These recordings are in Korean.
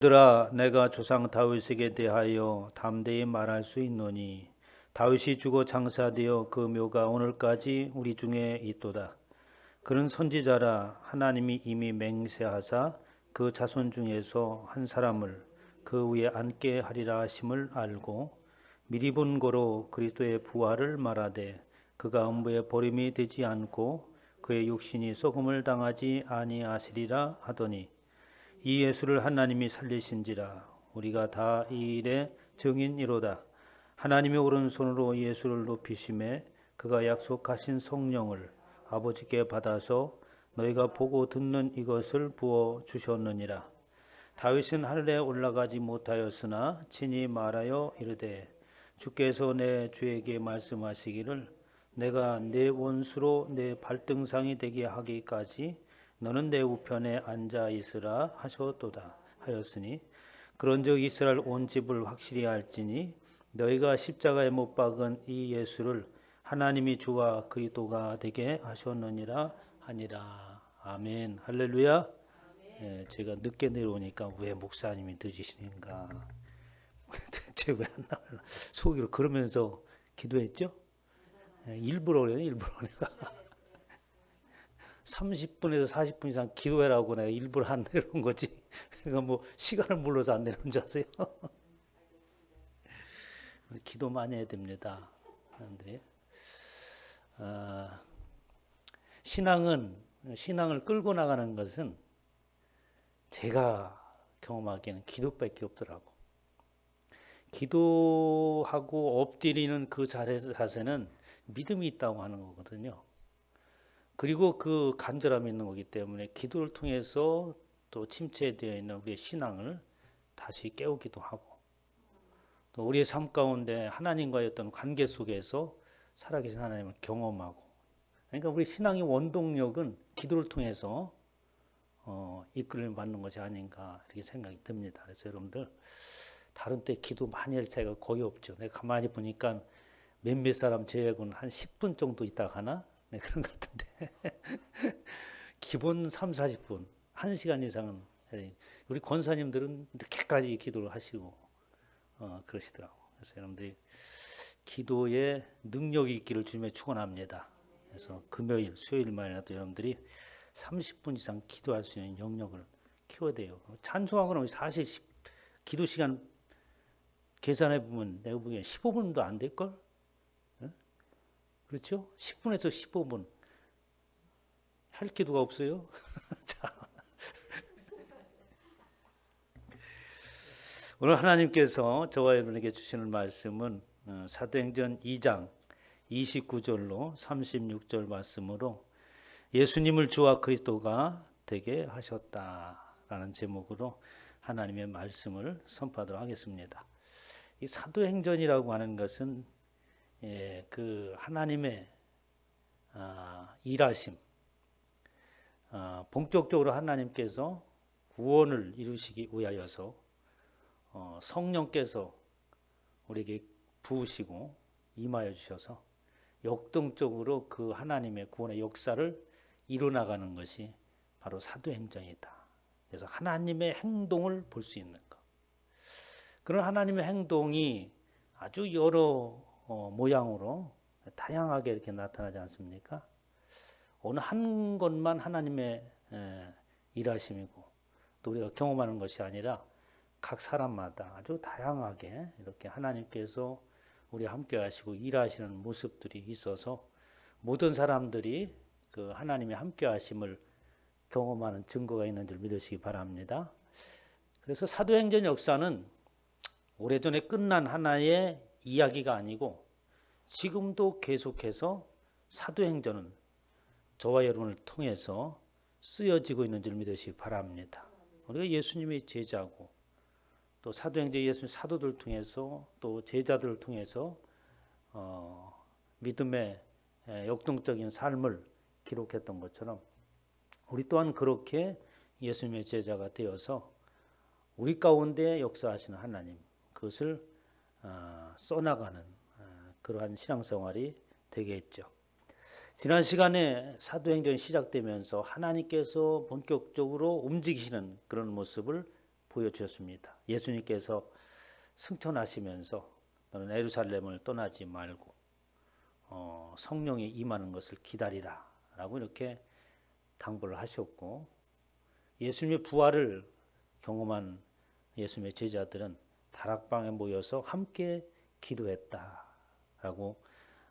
들아 내가 조상 다윗에게 대하여 담대히 말할 수 있노니 다윗이 죽어 장사되어 그 묘가 오늘까지 우리 중에 있도다. 그는 선지자라 하나님이 이미 맹세하사 그 자손 중에서 한 사람을 그 위에 앉게 하리라 하심을 알고 미리 본 고로 그리스도의 부활을 말하되 그가 음부에 버림이 되지 않고 그의 육신이 썩음을 당하지 아니하시리라 하더니 이 예수를 하나님이 살리신지라 우리가 다 이 일의 증인이로다. 하나님이 오른손으로 예수를 높이심에 그가 약속하신 성령을 아버지께 받아서 너희가 보고 듣는 이것을 부어 주셨느니라. 다윗은 하늘에 올라가지 못하였으나 친히 말하여 이르되 주께서 내 주에게 말씀하시기를 내가 내 원수로 내 발등상이 되게 하기까지 너는 내 우편에 앉아 있으라 하셨도다 하였으니 그런즉 이스라엘 온 집을 확실히 알지니 너희가 십자가에 못 박은 이 예수를 하나님이 주와 그리스도가 되게 하셨느니라 하니라. 아멘. 할렐루야. 예, 제가 늦게 내려오니까 왜 목사님이 늦으시는가? 대체 왜 안 나올라? 속으로 그러면서 기도했죠? 예, 일부러 그래요. 일부러 내가 30분에서 40분 이상 기도해라고 내가 일부러 안 내려온 거지. 그러니까 뭐 시간을 몰라서 안 내려온 줄 아세요? 기도 많이 해야 됩니다. 그런데 신앙을 끌고 나가는 것은 제가 경험하기에는 기도밖에 없더라고. 기도하고 엎드리는 그 자세는 믿음이 있다고 하는 거거든요. 그리고 그 간절함이 있는 거기 때문에 기도를 통해서 또 침체되어 있는 우리의 신앙을 다시 깨우기도 하고 또 우리의 삶 가운데 하나님과의 어떤 관계 속에서 살아계신 하나님을 경험하고, 그러니까 우리 신앙의 원동력은 기도를 통해서 이끌림 받는 것이 아닌가 이렇게 생각이 듭니다. 그래서 여러분들 다른 때 기도 많이 할 때가 거의 없죠. 내가 가만히 보니까 몇몇 사람 제외하고는 한 10분 정도 있다가 하나? 네, 그런 것 같은데 기본 3, 40분 1시간 이상은 우리 권사님들은 늦게까지 기도를 하시고 그러시더라고. 그래서 여러분들이 기도에 능력이 있기를 주님의 축원합니다. 그래서 금요일, 수요일만이라도 여러분들이 30분 이상 기도할 수 있는 영역을 키워야 돼요. 찬송하고는 사실 기도 시간 계산해 보면 내가 보기엔 15분도 안 될걸? 그렇죠? 10분에서 15분. 할 기도가 없어요? 자, 오늘 하나님께서 저와 여러분에게 주시는 말씀은 사도행전 2장 29절로 36절 말씀으로 예수님을 주와 그리스도가 되게 하셨다라는 제목으로 하나님의 말씀을 선포하도록 하겠습니다. 이 사도행전이라고 하는 것은 그 하나님의 일하심, 본격적으로 하나님께서 구원을 이루시기 위하여서 성령께서 우리에게 부으시고 임하여 주셔서 역동적으로 그 하나님의 구원의 역사를 이루어나가는 것이 바로 사도행전이다. 그래서 하나님의 행동을 볼 수 있는 것. 그런 하나님의 행동이 아주 여러 모양으로 다양하게 이렇게 나타나지 않습니까? 어느 한 것만 하나님의 일하심이고 또 우리가 경험하는 것이 아니라 각 사람마다 아주 다양하게 이렇게 하나님께서 우리와 함께 하시고 일하시는 모습들이 있어서 모든 사람들이 그 하나님의 함께 하심을 경험하는 증거가 있는 줄 믿으시기 바랍니다. 그래서 사도행전 역사는 오래전에 끝난 하나의 이야기가 아니고 지금도 계속해서 사도행전은 저와 여러분을 통해서 쓰여지고 있는 줄 믿으시기 바랍니다. 우리가 예수님의 제자고 또 사도행전 예수님 사도들 통해서 또 제자들을 통해서 믿음의 역동적인 삶을 기록했던 것처럼 우리 또한 그렇게 예수님의 제자가 되어서 우리 가운데 역사하시는 하나님 그것을 써나가는 그러한 신앙생활이 되겠죠. 지난 시간에 사도행전이 시작되면서 하나님께서 본격적으로 움직이시는 그런 모습을 보여주셨습니다. 예수님께서 승천하시면서 너는 예루살렘을 떠나지 말고 성령이 임하는 것을 기다리라 라고 이렇게 당부를 하셨고, 예수님의 부활을 경험한 예수님의 제자들은 다락방에 모여서 함께 기도했다라고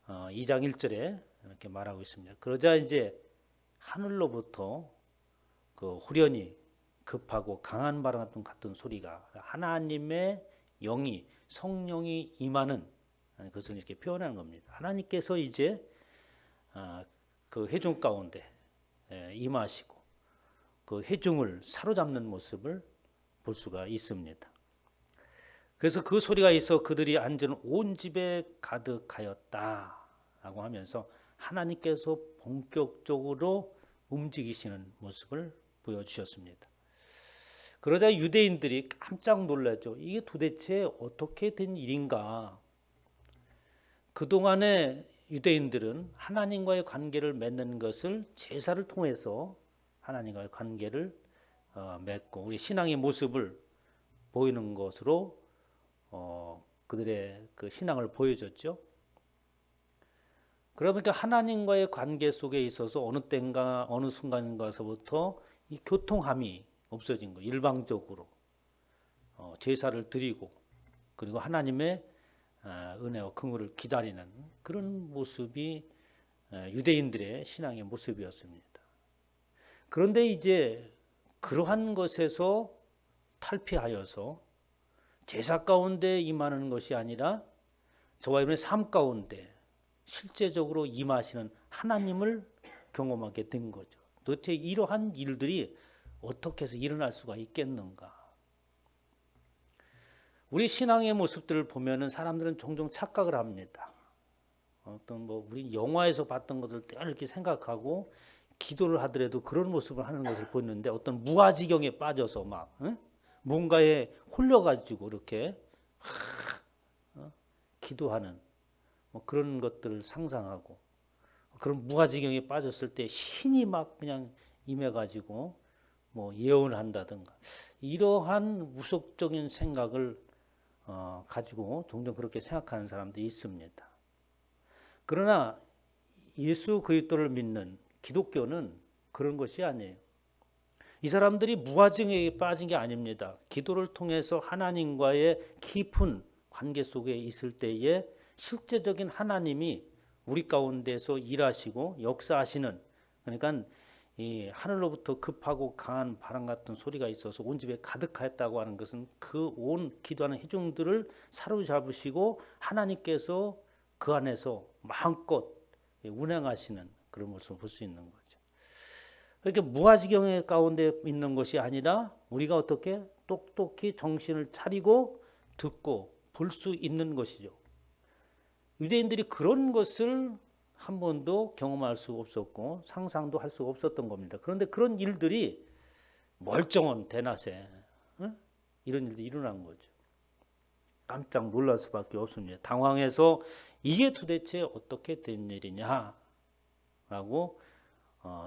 2장 1절에 이렇게 말하고 있습니다. 그러자 이제 하늘로부터 그 후련히 급하고 강한 바람 같은 소리가, 하나님의 영이, 성령이 임하는 것을 이렇게 표현하는 겁니다. 하나님께서 이제 그 회중 가운데 임하시고 그 회중을 사로잡는 모습을 볼 수가 있습니다. 그래서 그 소리가 있어 그들이 앉은 온 집에 가득하였다라고 하면서 하나님께서 본격적으로 움직이시는 모습을 보여주셨습니다. 그러자 유대인들이 깜짝 놀랐죠. 이게 도대체 어떻게 된 일인가? 그동안에 유대인들은 하나님과의 관계를 맺는 것을 제사를 통해서 하나님과의 관계를 맺고 우리 신앙의 모습을 보이는 것으로 그들의 그 신앙을 보여줬죠. 그러니까 하나님과의 관계 속에 있어서 어느 때인가 어느 순간인가서부터 이 교통함이 없어진 거, 일방적으로 제사를 드리고 그리고 하나님의 은혜와 긍휼을 기다리는 그런 모습이 유대인들의 신앙의 모습이었습니다. 그런데 이제 그러한 것에서 탈피하여서 제사 가운데 임하는 것이 아니라 저와 여러분의 삶 가운데 실제적으로 임하시는 하나님을 경험하게 된 거죠. 도대체 이러한 일들이 어떻게 해서 일어날 수가 있겠는가? 우리 신앙의 모습들을 보면은 사람들은 종종 착각을 합니다. 어떤 우리 영화에서 봤던 것을 이렇게 생각하고 기도를 하더라도 그런 모습을 하는 것을 보는데 어떤 무아지경에 빠져서 막 뭔가에 홀려가지고 이렇게 기도하는 그런 것들을 상상하고 그런 무아지경에 빠졌을 때 신이 막 그냥 임해가지고 예언을 한다든가 이러한 무속적인 생각을 가지고 종종 그렇게 생각하는 사람들이 있습니다. 그러나 예수 그리스도를 믿는 기독교는 그런 것이 아니에요. 이 사람들이 무아지경에 빠진 게 아닙니다. 기도를 통해서 하나님과의 깊은 관계 속에 있을 때에 실제적인 하나님이 우리 가운데서 일하시고 역사하시는, 그러니까 이 하늘로부터 급하고 강한 바람 같은 소리가 있어서 온 집에 가득하였다고 하는 것은 그 온 기도하는 회중들을 사로잡으시고 하나님께서 그 안에서 마음껏 운행하시는 그런 모습을 볼 수 있는 거죠. 그러니까 무아지경의 가운데 있는 것이 아니라 우리가 어떻게 똑똑히 정신을 차리고 듣고 볼 수 있는 것이죠. 유대인들이 그런 것을 한 번도 경험할 수 없었고 상상도 할 수 없었던 겁니다. 그런데 그런 일들이 멀쩡한 대낮에 이런 일들이 일어난 거죠. 깜짝 놀랄 수밖에 없습니다. 당황해서 이게 도대체 어떻게 된 일이냐라고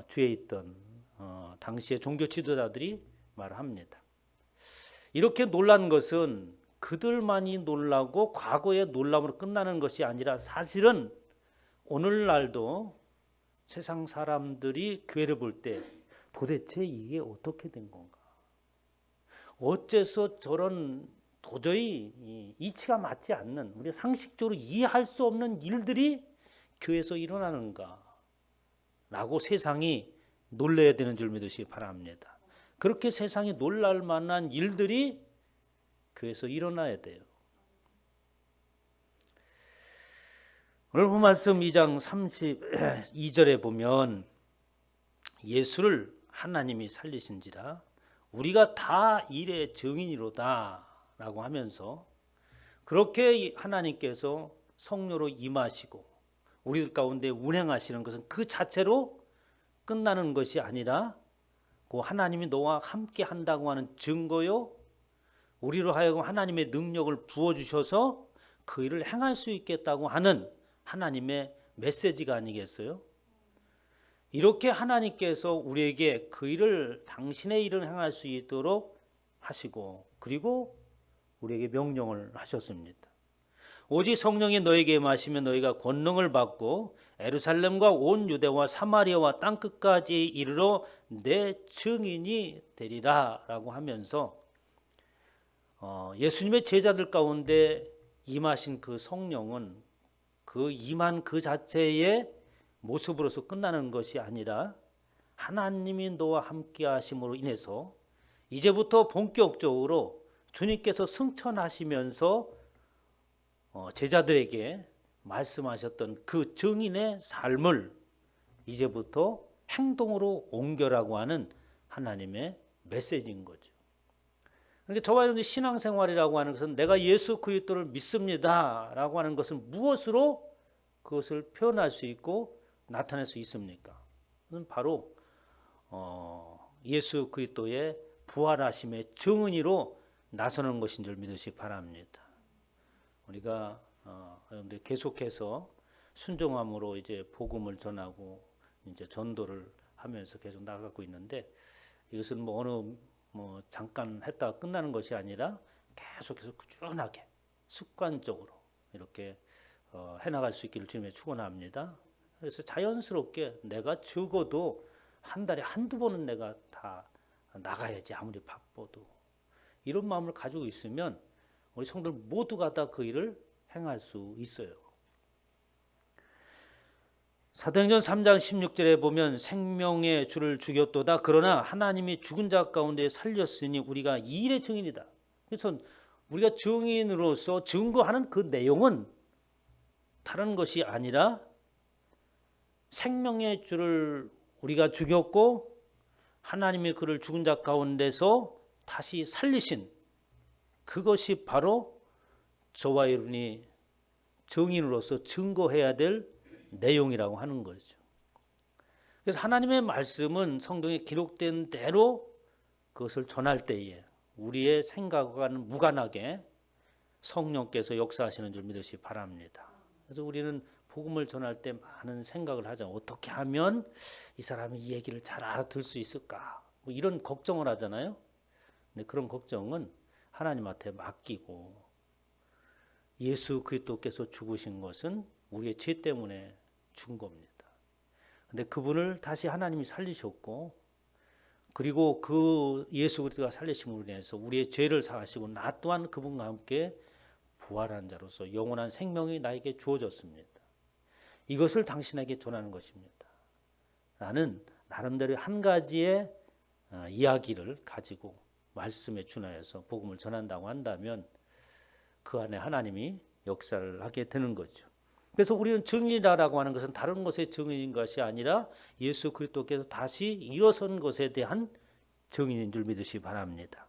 주위에 있던 당시의 종교 지도자들이 말합니다. 이렇게 놀란 것은 그들만이 놀라고 과거의 놀람으로 끝나는 것이 아니라 사실은 오늘날도 세상 사람들이 교회를 볼 때 도대체 이게 어떻게 된 건가? 어째서 저런 도저히 이치가 맞지 않는, 우리 상식적으로 이해할 수 없는 일들이 교회에서 일어나는가? 라고 세상이 놀라야 되는 줄 믿으시기 바랍니다. 그렇게 세상이 놀랄 만한 일들이 교회에서 일어나야 돼요. 오늘 본 말씀 2장 32절에 보면 예수를 하나님이 살리신지라 우리가 다 일의 증인이로다 라고 하면서 그렇게 하나님께서 성령으로 임하시고 우리들 가운데 운행하시는 것은 그 자체로 끝나는 것이 아니라 그 하나님이 너와 함께 한다고 하는 증거요, 우리로 하여금 하나님의 능력을 부어주셔서 그 일을 행할 수 있겠다고 하는 하나님의 메시지가 아니겠어요? 이렇게 하나님께서 우리에게 그 일을, 당신의 일을 행할 수 있도록 하시고 그리고 우리에게 명령을 하셨습니다. 오직 성령이 너에게 임하시면 너희가 권능을 받고 예루살렘과 온 유대와 사마리아와 땅끝까지 이르러 내 증인이 되리라 라고 하면서 예수님의 제자들 가운데 임하신 그 성령은 그 임한 그 자체의 모습으로서 끝나는 것이 아니라 하나님이 너와 함께 하심으로 인해서 이제부터 본격적으로 주님께서 승천하시면서 제자들에게 말씀하셨던 그 증인의 삶을 이제부터 행동으로 옮겨라고 하는 하나님의 메시지인 거죠. 그러니까 저와 여러분의 신앙생활이라고 하는 것은 내가 예수 그리스도를 믿습니다라고 하는 것은 무엇으로 그것을 표현할 수 있고 나타낼 수 있습니까? 그것은 바로 예수 그리스도의 부활하심의 증언으로 나서는 것인 줄 믿으시기 바랍니다. 우리가 여러분들 계속해서 순종함으로 이제 복음을 전하고 이제 전도를 하면서 계속 나가고 있는데 이것은 잠깐 했다가 끝나는 것이 아니라 계속해서 꾸준하게 습관적으로 이렇게 해나갈 수 있기를 주님의 축원합니다. 그래서 자연스럽게 내가 적어도 한 달에 한두 번은 내가 다 나가야지 아무리 바빠도 이런 마음을 가지고 있으면 우리 성도들 모두가 다 그 일을 행할 수 있어요. 사도행전 3장 16절에 보면 생명의 주를 죽였도다. 그러나 하나님이 죽은 자 가운데 살렸으니 우리가 이 일의 증인이다. 그래서 우리가 증인으로서 증거하는 그 내용은 다른 것이 아니라 생명의 주를 우리가 죽였고 하나님이 그를 죽은 자 가운데서 다시 살리신 그것이 바로 저와 여러분이 증인으로서 증거해야 될 내용이라고 하는 거죠. 그래서 하나님의 말씀은 성경에 기록된 대로 그것을 전할 때에 우리의 생각과는 무관하게 성령께서 역사하시는 줄 믿으시기 바랍니다. 그래서 우리는 복음을 전할 때 많은 생각을 하잖아요. 어떻게 하면 이 사람이 이 얘기를 잘 알아들 수 있을까? 이런 걱정을 하잖아요. 근데 그런 걱정은 하나님한테 맡기고 예수 그리스도께서 죽으신 것은 우리의 죄 때문에 죽은 겁니다. 근데 그분을 다시 하나님이 살리셨고 그리고 그 예수 그리스도가 살리심으로 인해서 우리의 죄를 사하시고 나 또한 그분과 함께 부활한 자로서 영원한 생명이 나에게 주어졌습니다. 이것을 당신에게 전하는 것입니다. 나는 나름대로 한 가지의 이야기를 가지고 말씀에 준하여서 복음을 전한다고 한다면 그 안에 하나님이 역사를 하게 되는 거죠. 그래서 우리는 증인이라고 하는 것은 다른 것의 증인인 것이 아니라 예수 그리스도께서 다시 일어선 것에 대한 증인인 줄 믿으시기 바랍니다.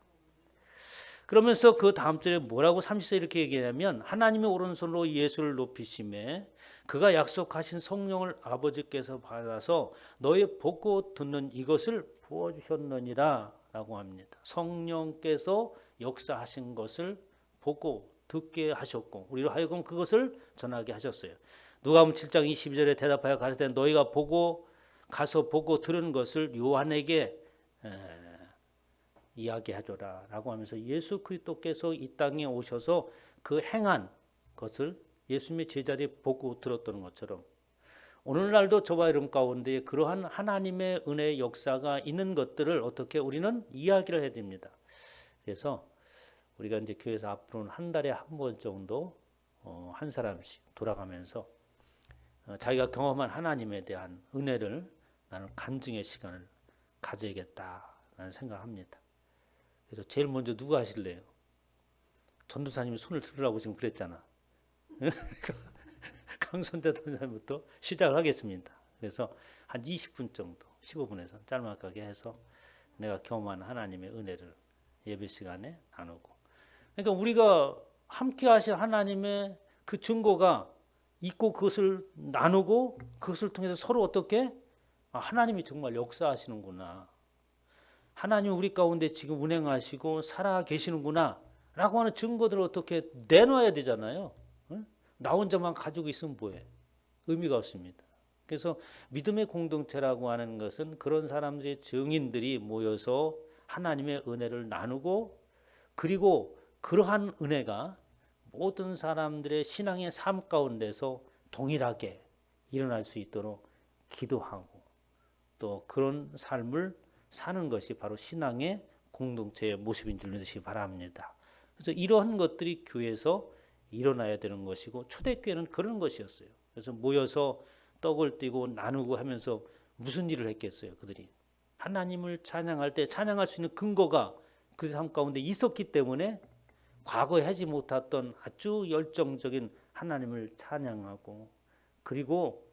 그러면서 그 다음 절에 뭐라고 30절 이렇게 얘기하냐면 하나님의 오른손으로 예수를 높이심에 그가 약속하신 성령을 아버지께서 받아서 너의 보고 듣는 이것을 부어주셨느니라 라고 합니다. 성령께서 역사하신 것을 보고 듣게 하셨고 우리로 하여금 그것을 전하게 하셨어요. 누가복음 7장 22절에 대답하여 가르치되 너희가 가서 보고 들은 것을 요한에게 이야기하줘라 라고 하면서 예수 그리스도께서 이 땅에 오셔서 그 행한 것을 예수님의 제자들이 보고 들었던 것처럼 오늘날도 저와 여러분 가운데 그러한 하나님의 은혜의 역사가 있는 것들을 어떻게 우리는 이야기를 해야 됩니다. 그래서 우리가 이제 교회에서 앞으로는 한 달에 한 번 정도 한 사람씩 돌아가면서 자기가 경험한 하나님에 대한 은혜를 나는 간증의 시간을 가져야겠다라는 생각을 합니다. 그래서 제일 먼저 누가 하실래요? 전도사님이 손을 들으라고 지금 그랬잖아. 강선재 전도사님부터 시작을 하겠습니다. 그래서 한 20분 정도, 15분에서 짤막하게 해서 내가 경험한 하나님의 은혜를 예배 시간에 나누고. 그러니까 우리가 함께 하신 하나님의 그 증거가 있고 그것을 나누고 그것을 통해서 서로 어떻게 하나님이 정말 역사하시는구나. 하나님 우리 가운데 지금 운행하시고 살아 계시는구나 라고 하는 증거들을 어떻게 내놔야 되잖아요. 나 혼자만 가지고 있으면 뭐해? 의미가 없습니다. 그래서 믿음의 공동체라고 하는 것은 그런 사람들의 증인들이 모여서 하나님의 은혜를 나누고 그리고 그러한 은혜가 모든 사람들의 신앙의 삶 가운데서 동일하게 일어날 수 있도록 기도하고 또 그런 삶을 사는 것이 바로 신앙의 공동체의 모습인 줄 믿으시기 바랍니다. 그래서 이러한 것들이 교회에서 일어나야 되는 것이고 초대교회는 그런 것이었어요. 그래서 모여서 떡을 떼고 나누고 하면서 무슨 일을 했겠어요? 그들이 하나님을 찬양할 때 찬양할 수 있는 근거가 그 삶 가운데 있었기 때문에 과거에 하지 못했던 아주 열정적인 하나님을 찬양하고 그리고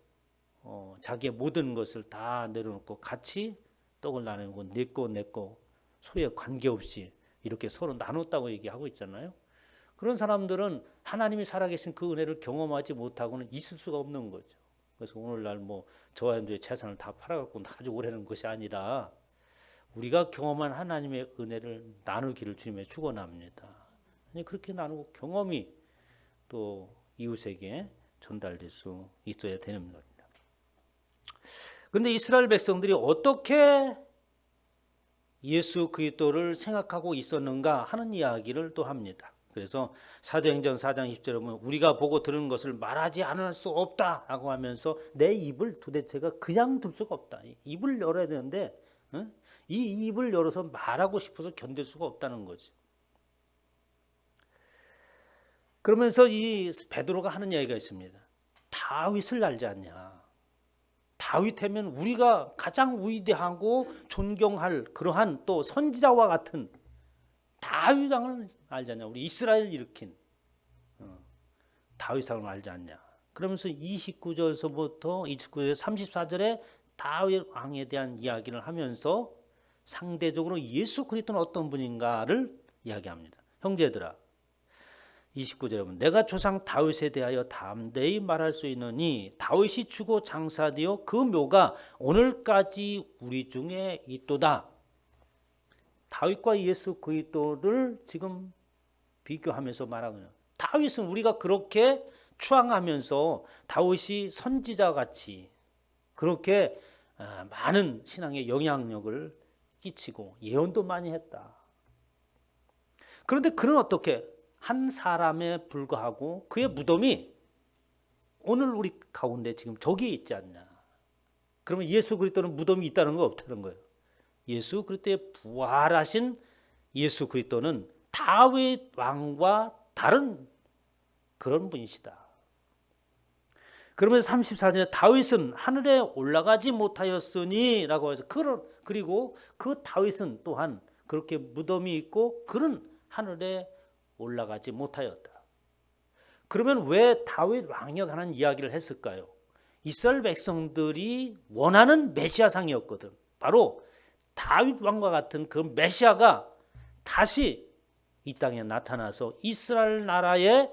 자기의 모든 것을 다 내려놓고 같이 떡을 나누고 내꺼 소유에 관계없이 이렇게 서로 나눴다고 얘기하고 있잖아요. 그런 사람들은 하나님이 살아계신 그 은혜를 경험하지 못하고는 있을 수가 없는 거죠. 그래서 오늘날 저와 형제의 재산을 다 팔아갖고 가지고 오라는 것이 아니라 우리가 경험한 하나님의 은혜를 나누기를 주님의 축원합니다. 그렇게 나누고 경험이 또 이웃에게 전달될 수 있어야 되는 겁니다. 그런데 이스라엘 백성들이 어떻게 예수 그리스도를 생각하고 있었는가 하는 이야기를 또 합니다. 그래서 사도행전 4장 20절에 보면 우리가 보고 들은 것을 말하지 않을 수 없다라고 하면서 내 입을 도대체가 그냥 둘 수가 없다. 입을 열어야 되는데 이 입을 열어서 말하고 싶어서 견딜 수가 없다는 거지. 그러면서 이 베드로가 하는 이야기가 있습니다. 다윗을 알지 않냐. 다윗이면 우리가 가장 위대하고 존경할 그러한 또 선지자와 같은 다윗 왕을 알지 않냐. 우리 이스라엘 일으킨 다윗 왕을 알지 않냐. 그러면서 29절서부터 29절 34절에 다윗 왕에 대한 이야기를 하면서 상대적으로 예수 그리스도는 어떤 분인가를 이야기합니다. 형제들아 29절에 보면 내가 조상 다윗에 대하여 담대히 말할 수 있느니 다윗이 죽어 장사되어 그 묘가 오늘까지 우리 중에 있도다. 다윗과 예수 그리스도를 지금 비교하면서 말하거든요. 다윗은 우리가 그렇게 추앙하면서 다윗이 선지자같이 그렇게 많은 신앙의 영향력을 끼치고 예언도 많이 했다. 그런데 그는 어떻게 한 사람에 불과하고 그의 무덤이 오늘 우리 가운데 지금 저기에 있지 않냐. 그러면 예수 그리스도는 무덤이 있다는 거 없다는 거예요. 예수 그리스도의 부활하신 예수 그리스도는 다윗 왕과 다른 그런 분이시다. 그러면서 34절에 다윗은 하늘에 올라가지 못하였으니 라고 해서 그리고 그 다윗은 또한 그렇게 무덤이 있고 그는 하늘에 올라가지 못하였다. 그러면 왜 다윗 왕에 관한 이야기를 했을까요? 이스라엘 백성들이 원하는 메시아상이었거든. 바로 다윗 왕과 같은 그 메시아가 다시 이 땅에 나타나서 이스라엘 나라의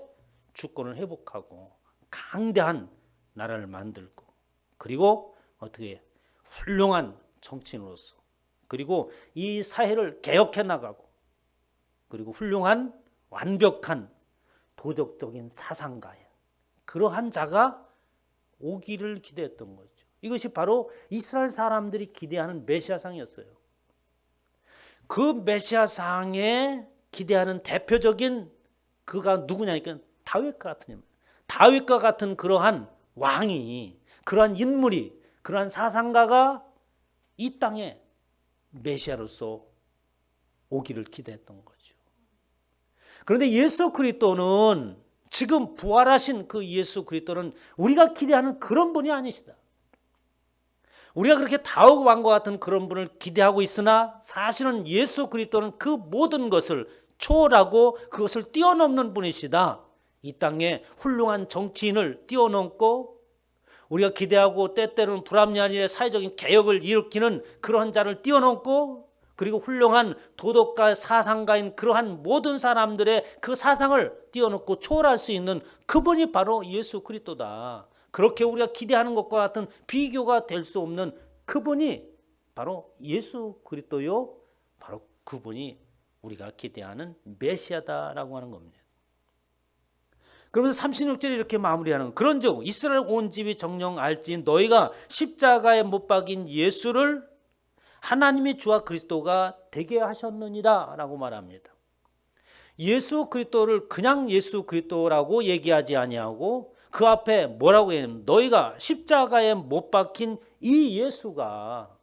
주권을 회복하고 강대한 나라를 만들고 그리고 어떻게 훌륭한 정치인으로서 그리고 이 사회를 개혁해 나가고 그리고 훌륭한 완벽한 도덕적인 사상가인 그러한 자가 오기를 기대했던 거죠. 이것이 바로 이스라엘 사람들이 기대하는 메시아상이었어요. 그 메시아상에 기대하는 대표적인 그가 누구냐니까 다윗과 같은 그러한 왕이 그러한 인물이 그러한 사상가가 이 땅에 메시아로서 오기를 기대했던 거죠. 그런데 예수 그리스도는 지금 부활하신 그 예수 그리스도는 우리가 기대하는 그런 분이 아니시다. 우리가 그렇게 다윗 왕과 같은 그런 분을 기대하고 있으나 사실은 예수 그리스도는 그 모든 것을 초월하고 그것을 뛰어넘는 분이시다. 이 땅에 훌륭한 정치인을 뛰어넘고 우리가 기대하고 때때로는 불합리한 일에 사회적인 개혁을 일으키는 그러한 자를 뛰어넘고 그리고 훌륭한 도덕가 사상가인 그러한 모든 사람들의 그 사상을 뛰어넘고 초월할 수 있는 그분이 바로 예수 그리스도다. 그렇게 우리가 기대하는 것과 같은 비교가 될 수 없는 그분이 바로 예수 그리스도요. 바로 그분이 우리가 기대하는 메시아다라고 하는 겁니다. 그러면서 36절에 이렇게 마무리하는 그런즉 이스라엘 온 집이 정녕 알지 너희가 십자가에 못 박인 예수를 하나님의 주와 그리스도가 되게 하셨느니라 라고 말합니다. 예수 그리스도를 그냥 예수 그리스도라고 얘기하지 아니하고 그 앞에 뭐라고 얘기하냐면 너희가 십자가에 못 박힌 이 예수가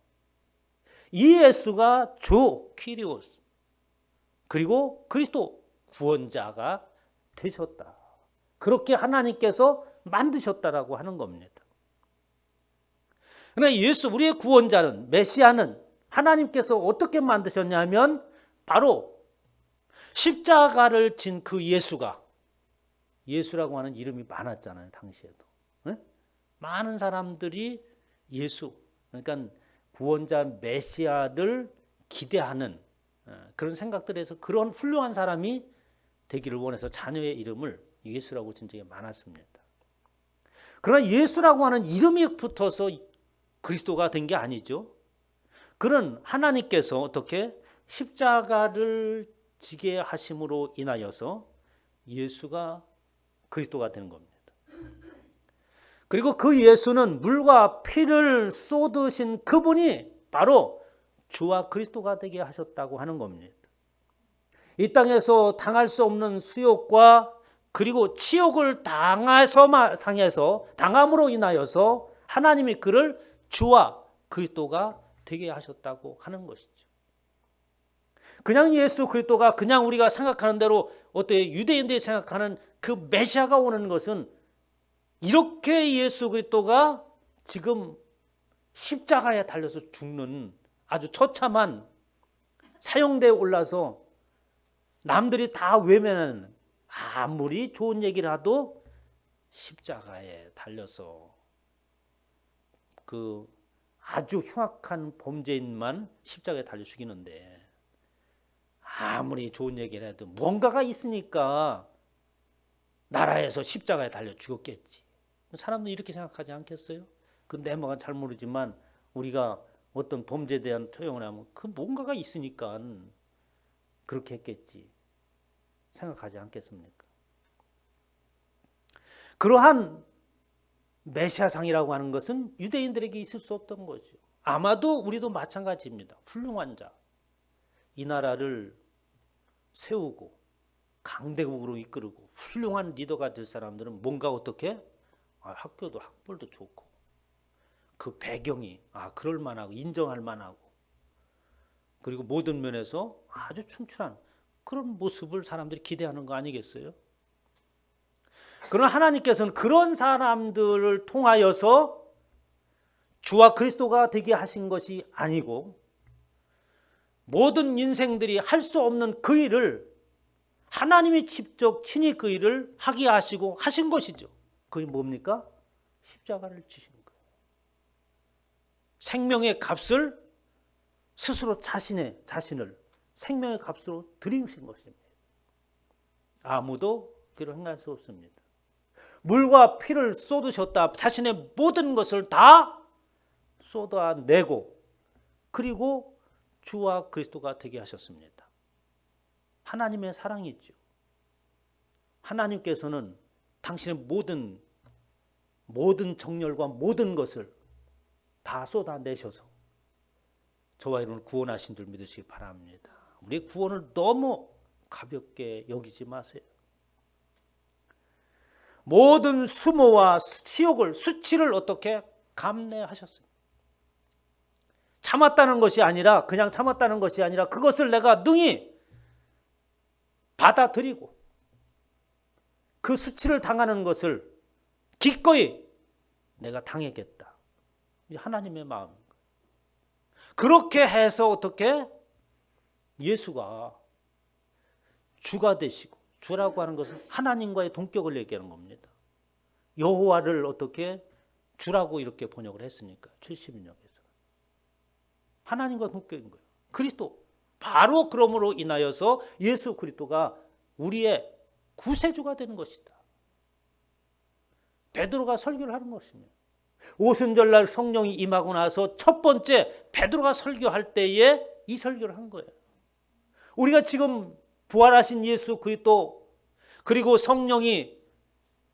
주 키리오스 그리고 그리스도 구원자가 되셨다. 그렇게 하나님께서 만드셨다라고 하는 겁니다. 그러나 예수 우리의 구원자는 메시아는 하나님께서 어떻게 만드셨냐면 바로 십자가를 진 그 예수라고 하는 이름이 많았잖아요. 당시에도. 네? 많은 사람들이 예수 그러니까 구원자 메시아를 기대하는 그런 생각들에서 그런 훌륭한 사람이 되기를 원해서 자녀의 이름을 예수라고 진 적이 많았습니다. 그러나 예수라고 하는 이름이 붙어서 그리스도가 된 게 아니죠. 그는 하나님께서 어떻게 십자가를 지게 하심으로 인하여서 예수가 그리스도가 되는 겁니다. 그리고 그 예수는 물과 피를 쏟으신 그분이 바로 주와 그리스도가 되게 하셨다고 하는 겁니다. 이 땅에서 당할 수 없는 수욕과 그리고 치욕을 당함으로 인하여서 하나님이 그를 주와 그리스도가 되게 하셨다고 하는 것이죠. 그냥 예수 그리스도가 그냥 우리가 생각하는 대로 어때 유대인들이 생각하는 그 메시아가 오는 것은 이렇게 예수 그리스도가 지금 십자가에 달려서 죽는 아주 처참한 사형대에 올라서 남들이 다 외면하는 아무리 좋은 얘기를 해도 십자가에 달려서 그 아주 흉악한 범죄인만 십자가에 달려 죽이는데 아무리 좋은 얘기를 해도 뭔가가 있으니까 나라에서 십자가에 달려 죽었겠지. 사람들이 이렇게 생각하지 않겠어요? 근데 뭐가 잘 모르지만 우리가 어떤 범죄에 대한 처형을 하면 그 뭔가가 있으니까 그렇게 했겠지. 생각하지 않겠습니까? 그러한 메시아상이라고 하는 것은 유대인들에게 있을 수 없던 거죠. 아마도 우리도 마찬가지입니다. 훌륭한 자. 이 나라를 세우고 강대국으로 이끌고 훌륭한 리더가 될 사람들은 뭔가 어떻게 학교도 학벌도 좋고 그 배경이 그럴 만하고 인정할 만하고 그리고 모든 면에서 아주 충출한 그런 모습을 사람들이 기대하는 거 아니겠어요? 그러나 하나님께서는 그런 사람들을 통하여서 주와 그리스도가 되게 하신 것이 아니고 모든 인생들이 할 수 없는 그 일을 하나님이 직접 친히 그 일을 하게 하시고 하신 것이죠. 그게 뭡니까? 십자가를 지신 거예요. 생명의 값을 스스로 자신을 생명의 값으로 드리신 것입니다. 아무도 그를 행할 수 없습니다. 물과 피를 쏟으셨다. 자신의 모든 것을 다 쏟아내고 그리고 주와 그리스도가 되게 하셨습니다. 하나님의 사랑이 있죠. 하나님께서는 당신의 모든 정열과 모든 것을 다 쏟아내셔서 저와 여러분을 구원하신 줄 믿으시기 바랍니다. 우리의 구원을 너무 가볍게 여기지 마세요. 모든 수모와 치욕을 수치를 어떻게 감내하셨습니다. 참았다는 것이 아니라 그냥 참았다는 것이 아니라 그것을 내가 능히 받아들이고 그 수치를 당하는 것을 기꺼이 내가 당하겠다. 하나님의 마음인 거예요. 그렇게 해서 어떻게 예수가 주가 되시고 주라고 하는 것은 하나님과의 동격을 얘기하는 겁니다. 여호와를 어떻게 주라고 이렇게 번역을 했으니까 70인역에서 하나님과 동격인 거예요. 그리스도 바로 그러므로 인하여서 예수 그리스도가 우리의 구세주가 되는 것이다. 베드로가 설교를 하는 것입니다. 오순절날 성령이 임하고 나서 첫 번째 베드로가 설교할 때에 이 설교를 한 거예요. 우리가 지금 부활하신 예수 그리스도 그리고 성령이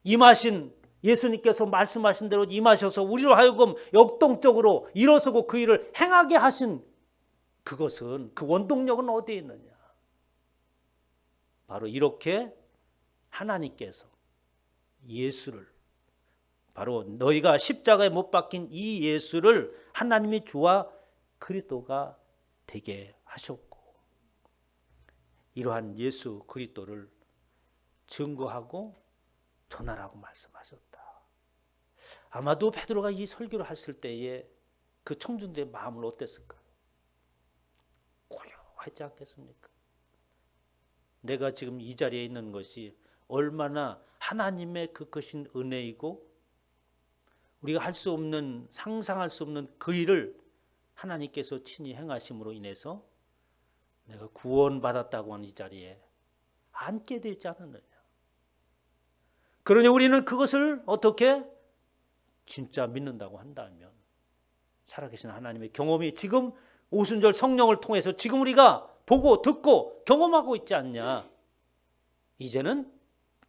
임하신 예수님께서 말씀하신 대로 임하셔서 우리로 하여금 역동적으로 일어서고 그 일을 행하게 하신 그것은 그 원동력은 어디에 있느냐? 바로 이렇게 하나님께서 예수를, 바로 너희가 십자가에 못 박힌 이 예수를 하나님이 주와 그리스도가 되게 하셨고, 이러한 예수 그리스도를 증거하고 전하라고 말씀하셨다. 아마도 베드로가 이 설교를 했을 때에 그 청중들의 마음을 어땠을까? 고요하지 않겠습니까? 내가 지금 이 자리에 있는 것이 얼마나 하나님의 그 크신 은혜이고, 우리가 할 수 없는, 상상할 수 없는 그 일을 하나님께서 친히 행하심으로 인해서 내가 구원받았다고 하는 이 자리에 앉게 되지 않았느냐. 그러니 우리는 그것을 어떻게 진짜 믿는다고 한다면, 살아계신 하나님의 경험이 지금 오순절 성령을 통해서 지금 우리가 보고 듣고 경험하고 있지 않냐. 이제는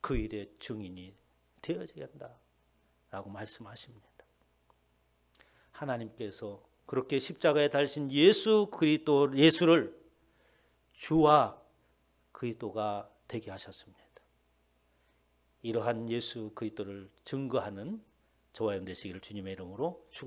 그 일의 증인이 되어져야 한다라고 말씀하십니다. 하나님께서 그렇게 십자가에 달리신 예수 그리스도, 예수를 주와 그리스도가 되게 하셨습니다. 이러한 예수 그리스도를 증거하는 저와 여러분 되시기를 주님의 이름으로 축원합니다.